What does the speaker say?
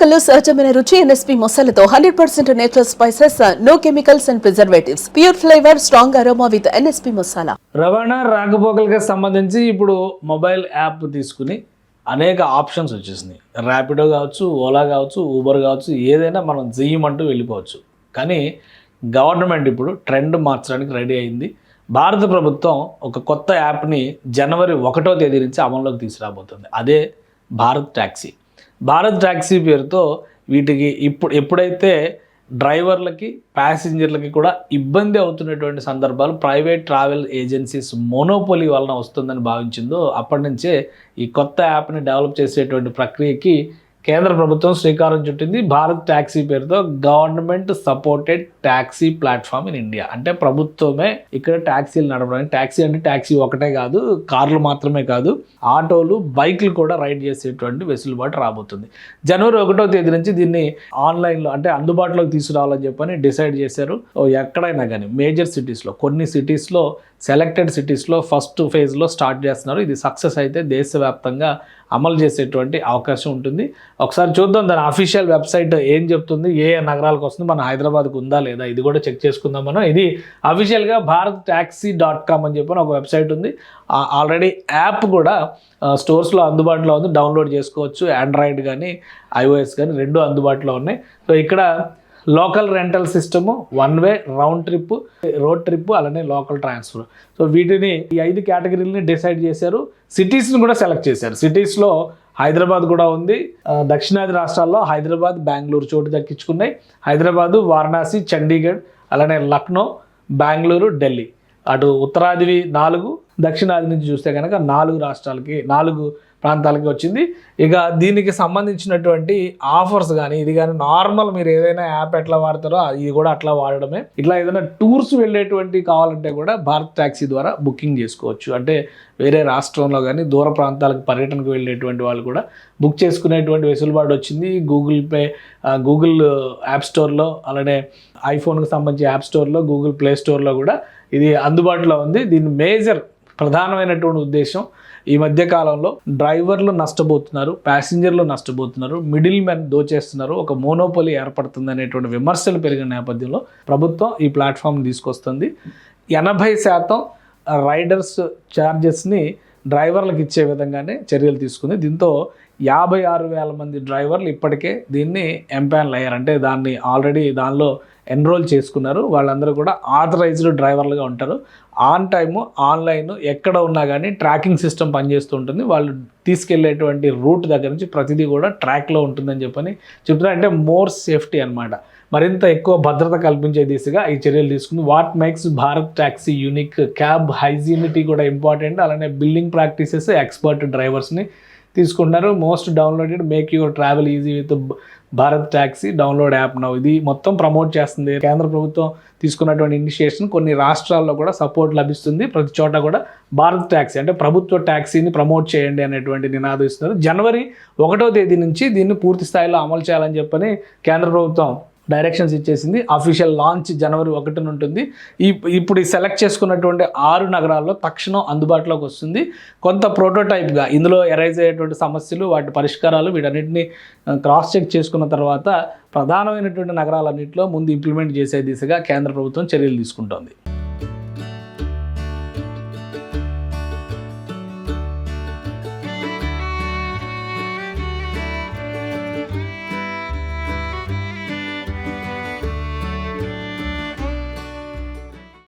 మసాలాలో సహజమైన రుచి ఎన్ఎస్పీ మసాలాతో 100% natural spices, no chemicals and preservatives, pure flavour, strong aroma with NSP masala. రవాణా రాకపోకలకు సంబంధించి ఇప్పుడు మొబైల్ యాప్ తీసుకుని అనేక ఆప్షన్స్ వచ్చేసినాయి. ర్యాపిడో కావచ్చు, ఓలా కావచ్చు, ఊబర్ కావచ్చు, ఏదైనా మనం చెయ్యమంటూ వెళ్ళిపోవచ్చు. కానీ గవర్నమెంట్ ఇప్పుడు ట్రెండ్ మార్చడానికి రెడీ అయింది. భారత ప్రభుత్వం ఒక కొత్త యాప్ని జనవరి 1వ తేదీ నుంచి అమల్లోకి తీసుకురాబోతుంది. అదే భారత్ ట్యాక్సీ. భారత్ ట్యాక్సీ పేరుతో వీటికి ఎప్పుడైతే డ్రైవర్లకి, ప్యాసింజర్లకి కూడా ఇబ్బంది అవుతున్నటువంటి సందర్భాలు ప్రైవేట్ ట్రావెల్ ఏజెన్సీస్ మోనోపోలీ వలన వస్తుందని భావించిందో అప్పటి నుంచే ఈ కొత్త యాప్ని డెవలప్ చేసేటువంటి ప్రక్రియకి కేంద్ర ప్రభుత్వం శ్రీకారం చుట్టింది. భారత్ ట్యాక్సీ పేరుతో government supported taxi platform in India. అంటే ప్రభుత్వమే ఇక్కడ ట్యాక్సీలు నడపడానికి, ట్యాక్సీ అంటే ట్యాక్సీ ఒకటే కాదు, కార్లు మాత్రమే కాదు, ఆటోలు, బైక్లు కూడా రైడ్ చేసేటువంటి వెసులుబాటు రాబోతుంది. జనవరి 1వ తేదీ నుంచి దీన్ని ఆన్లైన్లో అంటే అందుబాటులోకి తీసుకురావాలని చెప్పని డిసైడ్ చేశారు. ఎక్కడైనా కానీ మేజర్ సిటీస్లో, కొన్ని సిటీస్లో, సెలెక్టెడ్ సిటీస్లో ఫస్ట్ ఫేజ్లో స్టార్ట్ చేస్తున్నారు. ఇది సక్సెస్ అయితే దేశవ్యాప్తంగా అమలు చేసేటువంటి అవకాశం ఉంటుంది. ఒకసారి చూద్దాం దాని అఫీషియల్ వెబ్సైట్ ఏం చెప్తుంది, ఏ నగరాలకు వస్తుంది, మన హైదరాబాద్కు ఉందా లేదా, ఇది కూడా చెక్ చేసుకుందాం మనం. ఇది అఫీషియల్గా bharatTaxi.com అని చెప్పి ఒక వెబ్సైట్ ఉంది. ఆల్రెడీ యాప్ కూడా స్టోర్స్లో అందుబాటులో ఉంది, డౌన్లోడ్ చేసుకోవచ్చు. ఆండ్రాయిడ్ కానీ iOS కానీ రెండు అందుబాటులో ఉన్నాయి. సో ఇక్కడ local rental system, one way, round trip, road trip, అలానే లోకల్ ట్రాన్స్ఫర్. సో వీటిని ఈ 5 కేటగిరీలని డిసైడ్ చేశారు. సిటీస్ని కూడా సెలెక్ట్ చేశారు. సిటీస్లో హైదరాబాద్ కూడా ఉంది. దక్షిణాది రాష్ట్రాల్లో హైదరాబాద్, బెంగళూరు చోటు దక్కించుకున్నాయి. హైదరాబాదు, వారణాసి, చండీగఢ్, అలానే లక్నో, బెంగళూరు, ఢిల్లీ. అటు ఉత్తరాదివి 4, దక్షిణాది నుంచి చూస్తే కనుక 4 రాష్ట్రాలకి, 4 ప్రాంతాలకి వచ్చింది. ఇక దీనికి సంబంధించినటువంటి ఆఫర్స్ కానీ ఇది కానీ నార్మల్ మీరు ఏదైనా యాప్ ఎట్లా వాడతారో ఇది కూడా అట్లా వాడడమే. ఇట్లా ఏదైనా టూర్స్ వెళ్ళేటువంటి కావాలంటే కూడా భారత్ ట్యాక్సీ ద్వారా బుకింగ్ చేసుకోవచ్చు. అంటే వేరే రాష్ట్రంలో కానీ దూర ప్రాంతాలకు పర్యటనకు వెళ్ళేటువంటి వాళ్ళు కూడా బుక్ చేసుకునేటువంటి వెసులుబాటు వచ్చింది. గూగుల్ పే, గూగుల్ యాప్ స్టోర్లో, అలానే ఐఫోన్కి సంబంధించి యాప్ స్టోర్లో, గూగుల్ ప్లే స్టోర్లో కూడా ఇది అందుబాటులో ఉంది. దీని మేజర్ ప్రధానమైనటువంటి ఉద్దేశం ఈ మధ్యకాలంలో డ్రైవర్లు నష్టపోతున్నారు, ప్యాసింజర్లు నష్టపోతున్నారు, మిడిల్ మెన్ దోచేస్తున్నారు, ఒక మోనోపోలీ ఏర్పడుతుంది అనేటువంటి విమర్శలు పెరిగిన నేపథ్యంలో ప్రభుత్వం ఈ ప్లాట్ఫామ్ తీసుకొస్తుంది. 80% రైడర్స్ ఛార్జెస్ని డ్రైవర్లకు ఇచ్చే విధంగానే చర్యలు తీసుకుంది. దీంతో 56,000 మంది డ్రైవర్లు ఇప్పటికే దీన్ని ఎంపానల్ అయ్యారు. అంటే దాన్ని ఆల్రెడీ దానిలో ఎన్రోల్ చేసుకున్నారు. వాళ్ళందరూ కూడా ఆథరైజ్డ్ డ్రైవర్లుగా ఉంటారు. ఆన్ టైము, ఆన్లైన్ ఎక్కడ ఉన్నా కానీ ట్రాకింగ్ సిస్టమ్ పనిచేస్తూ ఉంటుంది. వాళ్ళు తీసుకెళ్లేటువంటి రూట్ దగ్గర నుంచి ప్రతిదీ కూడా ట్రాక్లో ఉంటుందని చెప్పని చెప్తున్నారు. అంటే మోర్ సేఫ్టీ అనమాట, మరింత ఎక్కువ భద్రత కల్పించే దిశగా ఈ చర్యలు తీసుకుంది. What makes Bharat taxi unique, cab hygienity కూడా ఇంపార్టెంట్, అలానే బిల్డింగ్ ప్రాక్టీసెస్, ఎక్స్పర్ట్ డ్రైవర్స్ని తీసుకుంటున్నారు. Most downloaded, make your travel easy with Bharat taxi, download app now. ఇది మొత్తం ప్రమోట్ చేస్తుంది కేంద్ర ప్రభుత్వం తీసుకున్నటువంటి ఇనిషియేషన్. కొన్ని రాష్ట్రాల్లో కూడా సపోర్ట్ లభిస్తుంది. ప్రతి చోట కూడా భారత్ ట్యాక్సీ అంటే ప్రభుత్వ ట్యాక్సీని ప్రమోట్ చేయండి అనేటువంటి నినాదం ఇస్తున్నారు. జనవరి 1వ తేదీ నుంచి దీన్ని పూర్తి స్థాయిలో అమలు చేయాలని చెప్పని కేంద్ర ప్రభుత్వం డైరెక్షన్స్ ఇచ్చేసింది. అఫీషియల్ లాంచ్ జనవరి 1న ఉంటుంది. ఇప్పుడు ఈ సెలెక్ట్ చేసుకున్నటువంటి 6 నగరాల్లో తక్షణం అందుబాటులోకి వస్తుంది. కొంత ప్రోటోటైప్గా ఇందులో ఎరైజ్ అయ్యేటువంటి సమస్యలు, వాటి పరిష్కారాలు, వీటన్నిటిని క్రాస్ చెక్ చేసుకున్న తర్వాత ప్రధానమైనటువంటి నగరాలన్నింటిలో ముందు ఇంప్లిమెంట్ చేసే దిశగా కేంద్ర ప్రభుత్వం చర్యలు తీసుకుంటోంది.